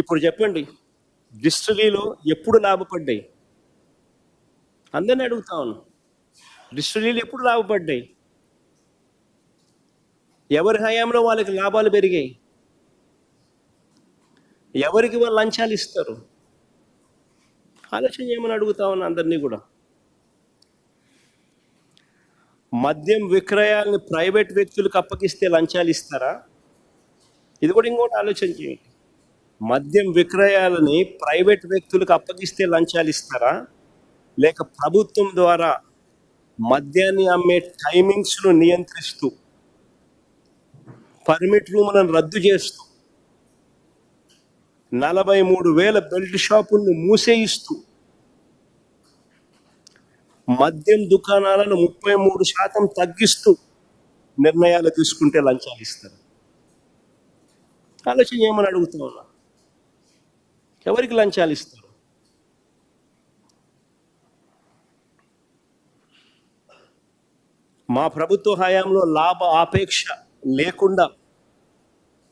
ఇప్పుడు చెప్పండి, డిస్టిలరీలో ఎప్పుడు లాభపడ్డాయి? అందరిని అడుగుతా ఉన్నాను, డిస్టిలరీలు ఎప్పుడు లాభపడ్డాయి? ఎవరి హయాంలో వాళ్ళకి లాభాలు పెరిగాయి? ఎవరికి వాళ్ళు లంచాలు ఇస్తారు? ఆలోచన చేయమని అడుగుతా ఉన్నా అందరినీ కూడా. మద్యం విక్రయాలను ప్రైవేట్ వ్యక్తులకు అప్పగిస్తే లంచాలు ఇస్తారా? ఇది కూడా ఇంకోటి ఆలోచన చేయండి. మద్యం విక్రయాలని ప్రైవేట్ వ్యక్తులకు అప్పగిస్తే లంచాలు ఇస్తారా, లేక ప్రభుత్వం ద్వారా మద్యాన్ని అమ్మే టైమింగ్స్ను నియంత్రిస్తూ, పర్మిట్ రూములను రద్దు చేస్తూ, 43,000 బెల్ట్ షాపులను మూసేయిస్తూ, మద్యం దుకాణాలను 33% తగ్గిస్తూ నిర్ణయాలు తీసుకుంటే లంచాలు ఇస్తారు? ఆలోచన చేయమని అడుగుతా ఉన్నా. ఎవరికి లంచాలు ఇస్తారు? మా ప్రభుత్వ హయాంలో లాభ ఆపేక్ష లేకుండా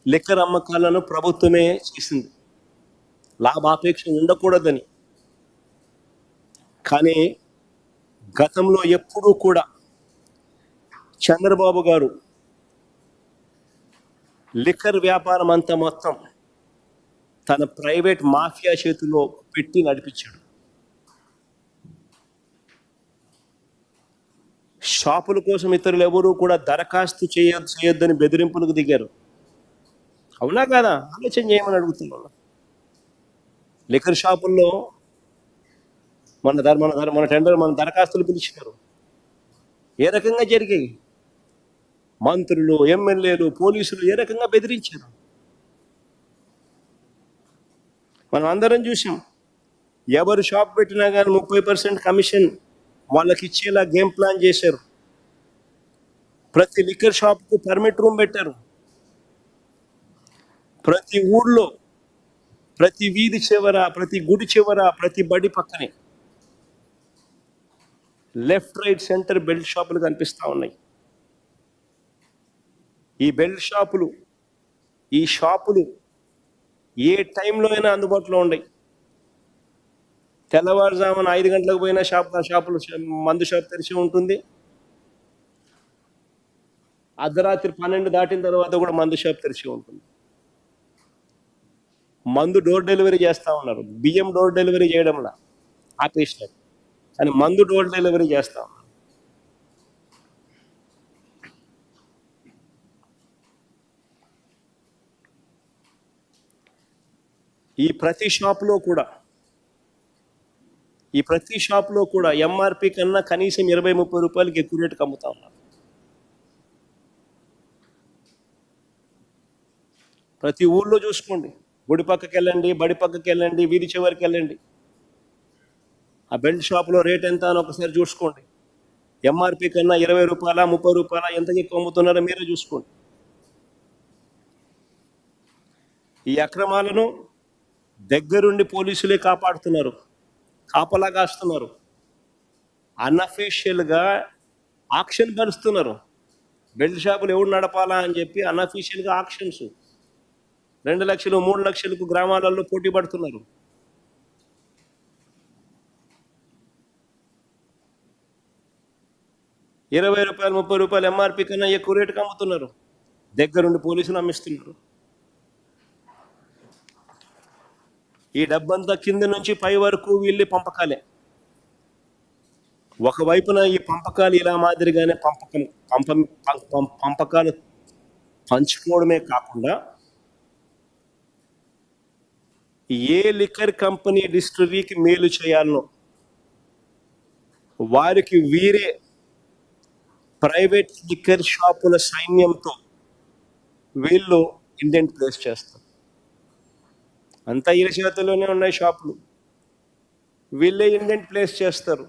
లిక్కర్ అమ్మకాలను ప్రభుత్వమే చేసింది, లాభాపేక్ష ఉండకూడదని. కానీ గతంలో ఎప్పుడూ కూడా చంద్రబాబు గారు లిక్కర్ వ్యాపారం అంతా మొత్తం తన ప్రైవేట్ మాఫియా చేతిలో పెట్టి నడిపించాడు. షాపుల కోసం ఇతరులు ఎవరూ కూడా దరఖాస్తు చేయొద్దని బెదిరింపులకు దిగారు. అవునా కాదా? ఆలోచన చేయమని అడుగుతున్నాను. లిక్కర్ షాపుల్లో మన టెండర్ మన దరఖాస్తులు పిలిచినారు. ఏ రకంగా జరిగాయి? మంత్రులు, ఎమ్మెల్యేలు, పోలీసులు ఏ రకంగా బెదిరించారు? మనం అందరం చూసాం. ఎవరు షాప్ పెట్టినా కానీ 30% కమిషన్ వాళ్ళకి ఇచ్చేలా గేమ్ ప్లాన్ చేశారు. ప్రతి లిక్కర్ షాప్కు పర్మిట్ రూమ్ పెట్టారు. ప్రతి ఊళ్ళో, ప్రతి వీధి చివర, ప్రతి గుడి చివర, ప్రతి బడి పక్కనే లెఫ్ట్, రైట్, సెంటర్ బెల్ట్ షాపులు కనిపిస్తూ ఉన్నాయి. ఈ బెల్ట్ షాపులు, ఈ షాపులు ఏ టైంలో అయినా అందుబాటులో ఉన్నాయి. తెల్లవారుజామున 5 గంటలకు పోయినా షాపులు మందు షాప్ తెరిచి ఉంటుంది. అర్ధరాత్రి 12 దాటిన తర్వాత కూడా మందు షాప్ తెరిచి ఉంటుంది. మందు డోర్ డెలివరీ చేస్తూ ఉన్నారు. బియ్యం డోర్ డెలివరీ చేయడంలా ఆపేసినారు, కానీ మందు డోర్ డెలివరీ చేస్తూ ఉన్నారు. ఈ ప్రతి షాప్లో కూడా ఎంఆర్పి కన్నా కనీసం 20-30 రూపాయలకి ఎక్కువ రేటుకి అమ్ముతా ఉన్నారు. ప్రతి ఊళ్ళో చూసుకోండి, గుడి పక్కకి వెళ్ళండి, బడి పక్కకి వెళ్ళండి, వీధి చివరికి వెళ్ళండి, ఆ బెల్ట్ షాప్లో రేట్ ఎంత అని ఒకసారి చూసుకోండి. ఎంఆర్పి కన్నా 20 రూపాయల, 30 రూపాయల ఎంతకి ఎక్కువ అమ్ముతున్నారో మీరే చూసుకోండి. ఈ అక్రమాలను దగ్గరుండి పోలీసులే కాపాడుతున్నారు, కాపలా కాస్తున్నారు. అన్అఫీషియల్గా ఆక్షన్ పరుస్తున్నారు. బెల్ట్ షాపులు ఎవరు నడపాలా అని చెప్పి అన్అఫీషియల్గా ఆక్షన్స్ 2 లక్షలు, 3 లక్షలకు గ్రామాలలో పోటీ పడుతున్నారు. ₹20, ₹30 ఎంఆర్పి కన్నా ఎక్కువ రేటుకి అమ్ముతున్నారు. దగ్గరుండి పోలీసులు అమ్మిస్తున్నారు. ఈ డబ్బంతా కింద నుంచి పై వరకు వీళ్ళే పంపకాలే. ఒకవైపున ఈ పంపకాలు ఇలా మాదిరిగానే పంపకాలు పంచుకోవడమే కాకుండా, ఏ లిక్కర్ కంపెనీ డిస్టిలరీకి మేలు చేయాలనో వారికి వీరే ప్రైవేట్ లిక్కర్ షాపుల సైన్యంతో వీళ్ళు ఇండెంట్ ప్లేస్ చేస్తారు. అంతా వీళ్ళ చేతుల్లోనే ఉన్నాయి షాపులు, వీళ్ళే ఇండెంట్ ప్లేస్ చేస్తారు.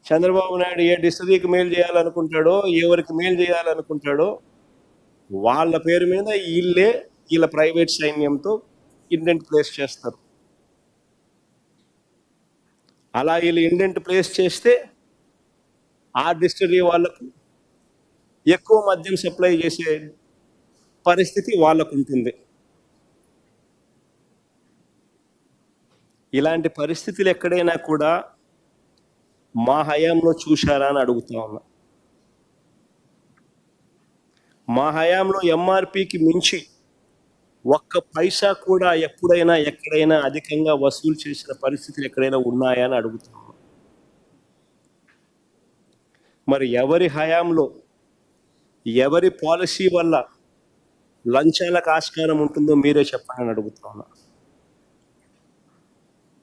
చంద్రబాబు నాయుడు ఏ డిస్టిలరీకి మేలు చేయాలనుకుంటాడో, ఎవరికి మేలు చేయాలనుకుంటాడో వాళ్ళ పేరు మీద వీళ్ళ ప్రైవేట్ సైన్యంతో ఇండెంట్ ప్లేస్ చేస్తారు. అలా వీళ్ళు ఇండెంట్ ప్లేస్ చేస్తే ఆ డిస్టిలరీ వాళ్ళకు ఎక్కువ మద్యం సప్లై చేసే పరిస్థితి వాళ్ళకు ఉంటుంది. ఇలాంటి పరిస్థితులు ఎక్కడైనా కూడా మా హయాంలో చూశారా అని అడుగుతా ఉన్నా. మా హయాంలో ఎంఆర్పికి మించి ఒక్క పైసా కూడా ఎప్పుడైనా ఎక్కడైనా అధికంగా వసూలు చేసిన పరిస్థితులు ఎక్కడైనా ఉన్నాయా అని అడుగుతున్నాను. మరి ఎవరి హయాంలో ఎవరి పాలసీ వల్ల లంచాలకు ఆస్కారం ఉంటుందో మీరే చెప్పండి అని అడుగుతున్నా.